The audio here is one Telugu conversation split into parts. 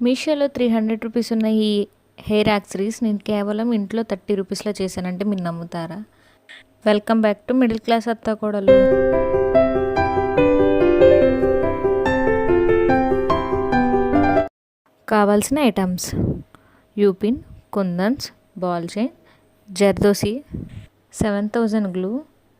మీషోలో 300 రూపీస్ ఉన్న ఈ హెయిర్ యాక్సరీస్ నేను కేవలం ఇంట్లో 30 రూపీస్లో చేశానంటే మీరు నమ్ముతారా? Welcome back to middle class అత్తాకోడలు. కావాల్సిన items: U pin, kundans, ball chain, zardozi, 7000 glue,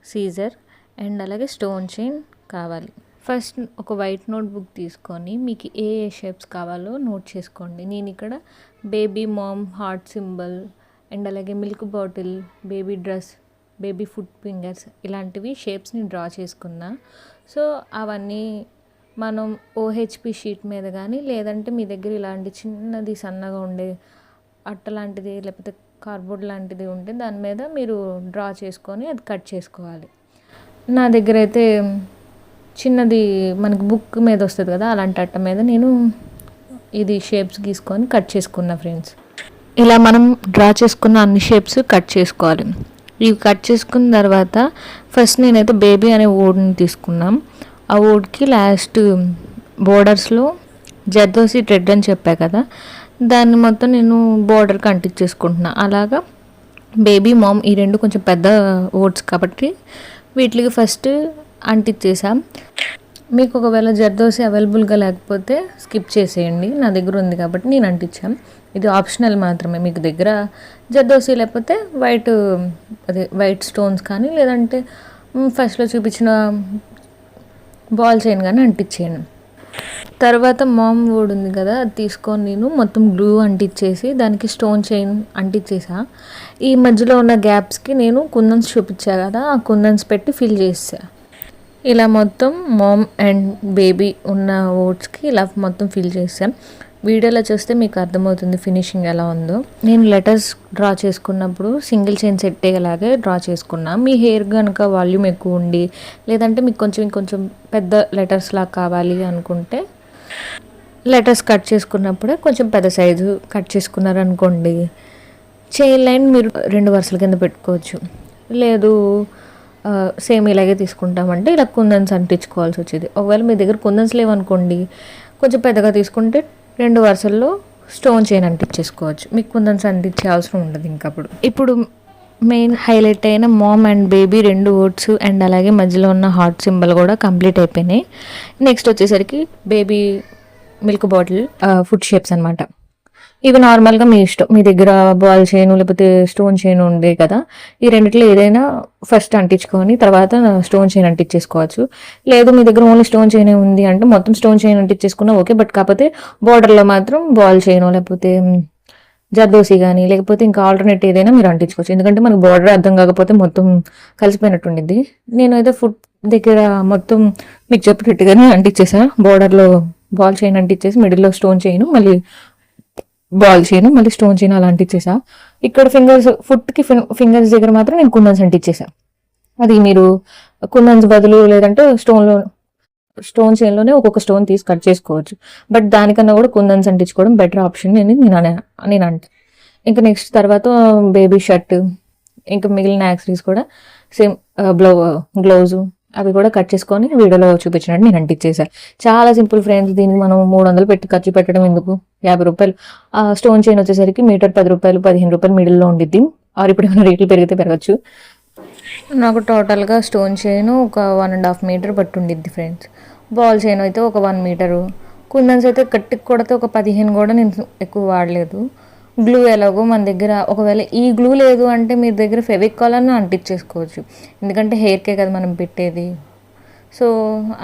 scissor and అలాగే స్టోన్ చైన్ కావాలి. ఫస్ట్ ఒక వైట్ నోట్బుక్ తీసుకొని మీకు ఏ షేప్స్ కావాలో నోట్ చేసుకోండి. నేను ఇక్కడ baby mom heart symbol and అలాగే milk bottle, baby dress, baby foot fingers ఇలాంటివి షేప్స్ నేను డ్రా చేసుకున్నా. సో అవన్నీ మనం ఓహెచ్పి షీట్ మీద కానీ లేదంటే మీ దగ్గర ఇలాంటి చిన్నది సన్నగా ఉండే అట్ట లాంటిది లేకపోతే కార్డ్బోర్డ్ లాంటిది ఉంటే దాని మీద మీరు డ్రా చేసుకొని అది కట్ చేసుకోవాలి. నా దగ్గర అయితే చిన్నది మనకి బుక్ మీద వస్తుంది కదా, అలాంటి అట్ట మీద నేను ఇది షేప్స్ గీసుకొని కట్ చేసుకున్నా ఫ్రెండ్స్. ఇలా మనం డ్రా చేసుకున్న అన్ని షేప్స్ కట్ చేసుకోవాలి. ఇవి కట్ చేసుకున్న తర్వాత ఫస్ట్ నేనైతే బేబీ అనే వుడ్ని తీసుకున్నాం. ఆ వుడ్కి లాస్ట్ బోర్డర్స్లో జర్దోసి థ్రెడ్ అని చెప్పా కదా, దాన్ని మొత్తం నేను బోర్డర్కి అంటించేసుకుంటున్నా. అలాగా బేబీ మామ్ ఈ రెండు కొంచెం పెద్ద వుడ్స్ కాబట్టి వీటికి ఫస్ట్ అంటించేసాం. మీకు ఒకవేళ జర్దోసి అవైలబుల్గా లేకపోతే స్కిప్ చేసేయండి, నా దగ్గర ఉంది కాబట్టి నేను అంటించాం. ఇది ఆప్షనల్ మాత్రమే. మీకు దగ్గర జర్దోసి లేకపోతే వైట్ స్టోన్స్ కానీ లేదంటే ఫస్ట్లో చూపించిన బాల్ చైన్ కానీ అంటించేయండి. తర్వాత మామ్ వుడ్ ఉంది కదా, అది తీసుకొని నేను మొత్తం గ్లూ అంటించేసి దానికి స్టోన్ చైన్ అంటించేసా. ఈ మధ్యలో ఉన్న గ్యాప్స్కి నేను కుందన్స్ చూపించా కదా, ఆ కుందన్స్ పెట్టి ఫిల్ చేసా. ఇలా మొత్తం మామ్ అండ్ బేబీ ఉన్న వుడ్స్కి ఇలా మొత్తం ఫిల్ చేసాం. వీడియోలో చూస్తే మీకు అర్థమవుతుంది ఫినిషింగ్ ఎలా ఉందో. నేను లెటర్స్ డ్రా చేసుకున్నప్పుడు సింగిల్ చైన్ సెట్ అయ్యేలాగే డ్రా చేసుకున్నా. మీ హెయిర్ కనుక వాల్యూమ్ ఎక్కువ ఉండి లేదంటే మీకు కొంచెం పెద్ద లెటర్స్ లాగా కావాలి అనుకుంటే లెటర్స్ కట్ చేసుకున్నప్పుడే కొంచెం పెద్ద సైజు కట్ చేసుకున్నారనుకోండి, చైన్ లైన్ మీరు 2 వరుసల కింద పెట్టుకోవచ్చు. లేదు సేమ్ ఇలాగే తీసుకుంటామంటే ఇలా కుందన్స్ అంటించుకోవాల్సి వచ్చేది. ఒకవేళ మీ దగ్గర కుందన్స్ లేవనుకోండి, కొంచెం పెద్దగా తీసుకుంటే 2 వరుసల్లో స్టోన్ చైన్ అంటించేసుకోవచ్చు. మీకు కుందన్స్ అంటించే అవసరం ఉండదు. ఇప్పుడు మెయిన్ హైలైట్ అయిన mom and baby 2 Woods and అలాగే మధ్యలో ఉన్న హార్ట్ సింబల్ కూడా కంప్లీట్ అయిపోయినాయి. నెక్స్ట్ వచ్చేసరికి baby milk bottle food shapes అనమాట. ఇవి నార్మల్గా మీ ఇష్టం, మీ దగ్గర బాల్ చైన్ లేకపోతే స్టోన్ చైన్ ఉంది కదా, ఈ రెండిట్లో ఏదైనా ఫస్ట్ అంటించుకొని తర్వాత స్టోన్ చైన్ అంటించేసుకోవచ్చు. లేదు మీ దగ్గర ఓన్లీ స్టోన్ చైన్ ఉంది అంటే మొత్తం స్టోన్ చైన్ అంటించేసుకున్నా ఓకే. బట్ కాకపోతే బార్డర్లో మాత్రం బాల్ చైన్ లేకపోతే జర్దోసి కానీ లేకపోతే ఇంకా ఆల్టర్నేట్ ఏదైనా మీరు అంటించుకోవచ్చు. ఎందుకంటే మనకు బార్డర్ అర్థం కాకపోతే మొత్తం కలిసిపోయినట్టు ఉండిద్ది. నేనైతే ఫుడ్ దగ్గర మొత్తం మీకు చెప్పినట్టుగానే అంటించేసా. బార్డర్లో బాల్ చైన్ అంటించేసి మిడిల్లో స్టోన్ చైన్, మళ్ళీ బాల్ చైన్, మళ్ళీ స్టోన్ చైన్ అలా అంటించేసా. ఇక్కడ ఫుట్కి ఫింగర్స్ దగ్గర మాత్రం నేను కుందన్స్ అంటించేసా. అది మీరు కుందన్స్ బదులు లేదంటే స్టోన్ చైన్లోనే ఒక్కొక్క స్టోన్ తీసి కట్ చేసుకోవచ్చు. బట్ దానికన్నా కూడా కుందన్స్ అంటించుకోవడం బెటర్ ఆప్షన్ నేను అంట. ఇంకా నెక్స్ట్ తర్వాత బేబీ షర్ట్ ఇంకా మిగిలిన యాక్సరీస్ కూడా సేమ్ గ్లౌజ్ అవి కూడా కట్ చేసుకొని వీడియోలో చూపించినట్టు నేను అంటించేసాను. చాలా సింపుల్ ఫ్రెండ్స్. దీనికి మనం 300 పెట్టి ఖర్చు పెట్టడం ఎందుకు, 50 రూపాయలు. స్టోన్ చైన్ వచ్చేసరికి మీటర్ 10 రూపాయలు 15 రూపాయలు మిడిల్లో ఉండిద్ది. ఆరు ఇప్పుడు ఏమైనా రేట్లు పెరిగితే పెరగచ్చు. నాకు టోటల్గా స్టోన్ చైన్ ఒక 1.5 మీటర్ పట్టు ఉండిద్ది ఫ్రెండ్స్. బాల్ చైన్ అయితే ఒక 1 మీటరు. కుందన్స్ అయితే గట్టికి కొడితే ఒక 15 కూడా నేను ఎక్కువ వాడలేదు. గ్లూ ఎలాగో మన దగ్గర ఒకవేళ ఈ గ్లూ లేదు అంటే మీ దగ్గర ఫెవికాల్ అన్న అంటించేసుకోవచ్చు, ఎందుకంటే హెయిర్కే కదా మనం పెట్టేది. సో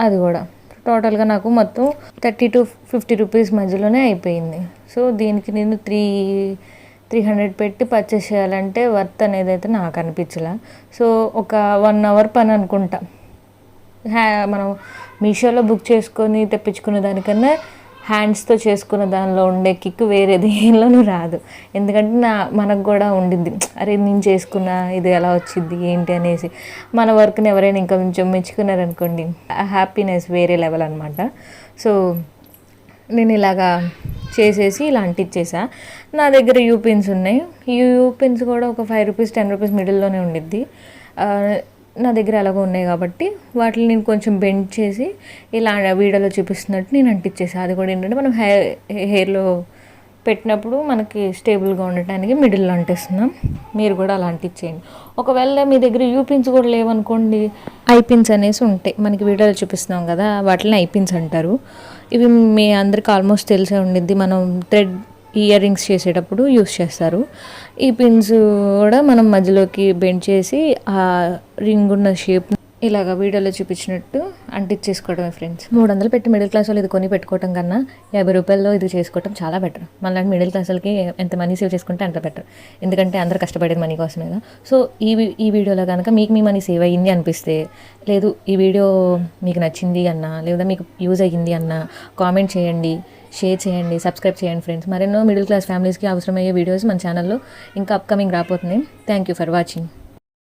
అది కూడా టోటల్గా నాకు మొత్తం 30 to 50 రూపీస్ మధ్యలోనే అయిపోయింది. సో దీనికి నేను 300 పెట్టి పర్చేస్ చేయాలంటే వర్త్ అనేది అయితే నాకు అనిపించలే. సో ఒక 1 అవర్ పని అనుకుంటా. మనం మీషోలో బుక్ చేసుకొని తెప్పించుకునే దానికన్నా హ్యాండ్స్తో చేసుకున్న దానిలో ఉండే కిక్ వేరే దేనిలోనూ రాదు. ఎందుకంటే మనకు కూడా ఉండిద్ది, అరే నేను చేసుకున్న ఇది ఎలా వచ్చింది ఏంటి అనేసి. మన వర్క్ని ఎవరైనా ఇంకా కొంచెం మెచ్చుకున్నారనుకోండి, ఆ హ్యాపీనెస్ వేరే లెవెల్ అనమాట. సో నేను ఇలాగా చేసేసి ఇలా అంటించేసా. నా దగ్గర యూపిన్స్ ఉన్నాయి. ఈ యూపిన్స్ కూడా ఒక 5 రూపీస్ 10 రూపీస్ మిడిల్లోనే ఉండిద్ది. నా దగ్గర అలాగ ఉన్నాయి కాబట్టి వాటిని నేను కొంచెం బెండ్ చేసి ఇలా వీడియోలో చూపిస్తున్నట్టు నేను అంటించేసాను. అది కూడా ఏంటంటే మనం హెయిర్లో పెట్టినప్పుడు మనకి స్టేబుల్గా ఉండటానికి మిడిల్లో అంటిస్తున్నాం. మీరు కూడా అలా అంటించేయండి. ఒకవేళ మీ దగ్గర యూ పిన్స్ కూడా లేవనుకోండి, ఐ పిన్స్ అనేసి ఉంటాయి. మనకి వీడియోలో చూపిస్తున్నాం కదా, వాటిని ఐ పిన్స్ అంటారు. ఇవి మీ అందరికి ఆల్మోస్ట్ తెలిసే ఉండిద్ది. మనం థ్రెడ్ ఇయర్ రింగ్స్ చేసేటప్పుడు యూస్ చేస్తారు. ఈ పిన్స్ కూడా మనం మధ్యలోకి బెండ్ చేసి ఆ రింగ్ ఉన్న షేప్ ఇలాగ వీడియోలో చూపించినట్టు అంటించేసుకోవడమే ఫ్రెండ్స్. 300 పెట్టి మిడిల్ క్లాస్ వాళ్ళు ఇది కొని పెట్టుకోవటం కన్నా 50 రూపాయల్లో ఇది చేసుకోవటం చాలా బెటర్. మళ్ళీ మిడిల్ క్లాస్ వాళ్ళకి ఎంత మనీ సేవ్ చేసుకుంటే అంత బెటర్. ఎందుకంటే అందరూ కష్టపడేది మనీ కోసమే కదా. సో ఈ వీడియోలో కనుక మీకు మీ మనీ సేవ్ అయ్యింది అనిపిస్తే, లేదు ఈ వీడియో మీకు నచ్చింది అన్నా, లేదా మీకు యూజ్ అయ్యింది అన్నా కామెంట్ చేయండి, షేర్ చేయండి, సబ్స్క్రైబ్ చేయండి ఫ్రెండ్స్. మరెన్నో మిడిల్ క్లాస్ ఫ్యామిలీస్కి అవసరమయ్యే వీడియోస్ మన ఛానల్లో ఇంకా అప్కమింగ్ రాబోతున్నాయి. Thank you for watching.